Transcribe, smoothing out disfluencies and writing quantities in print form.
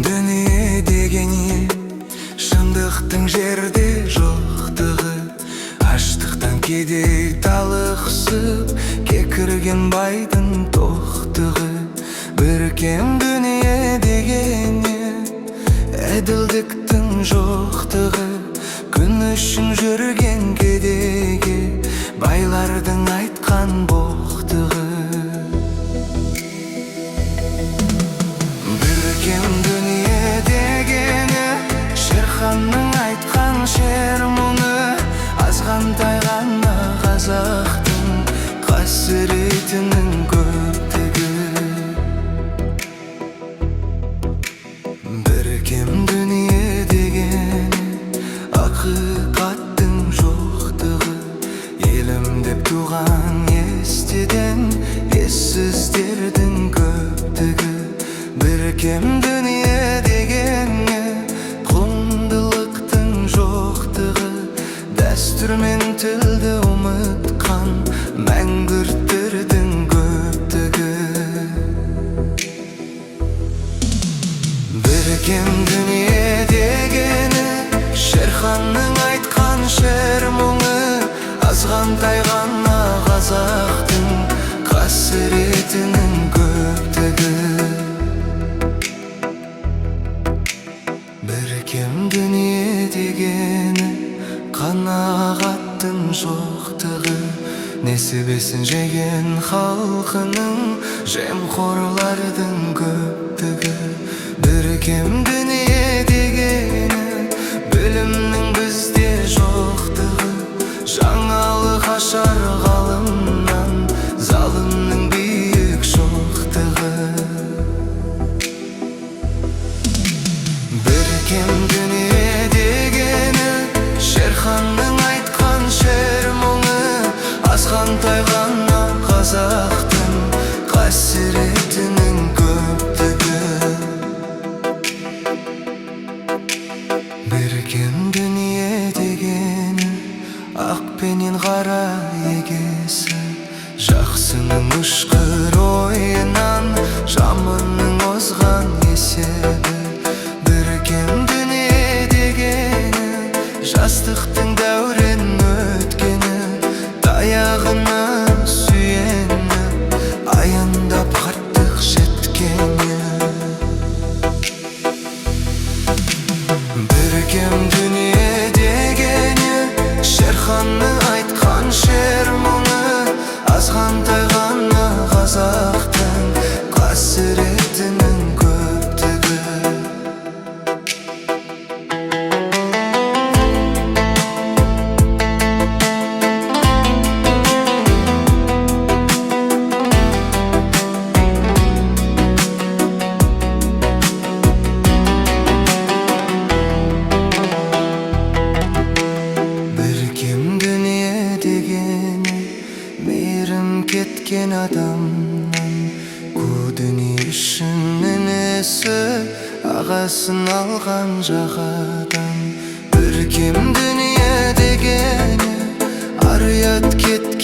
Дүние дегені шындықтың жерде жоқтығы, аштықтан кедей талықсып кекірген байдың тоқтығы. Біркем дүние дегені әділдіктің жоқтығы, күн үшін жүрген кедейге байлардың айтқан боқтығы. Дүние дегені Шерханның айтқан шер мұңы, азғантай ғана қазақтың қасіретінің көптігі. Біркем дүние дегені ақиқаттың жоқтығы, елім деп туған естеден ессіздердің көптігі. Біркем дүние дегені құндылықтың жоқтығы, дәстүр мен тілді ұмытқан мәңгүрттердің көптігі. Біркем дүние дегені Шерханның айтқан шер мұңы, азғантай ғана қазақтың қасіретінің көптігі. Біркем дүние дегені қанағаттың жоқтығы, несібесін жеген халқының жемқорлардың көптігі. Біркем дүние дегені білімнің бізде жоқтығы, жаңалық ашар ғалымнан залымның биік шоқтығы. Біркем дүние дегені Шерханның айтқан шер мұңы, азғантай ғана қазақтың қасіретінің көптігі. Біркем дүние дегені ақ пенен қара егесі, жақсының ұшқыр ойынан жаманның озған есебі. Біркем дүние дегені жастықтың дәурен өткені, таяғына сүйені аяндап қарттық жеткені. Біркем дүние дегені Шерханның айтқан шер мұңы, азғантай ғана қазақтың қасіретінің көптігі. Біркем дүние дегені мейірім кеткен адамнан, қу дүние үшін інісі ағасын алған жағадан. Біркем дүние дегені ар ұят кеткен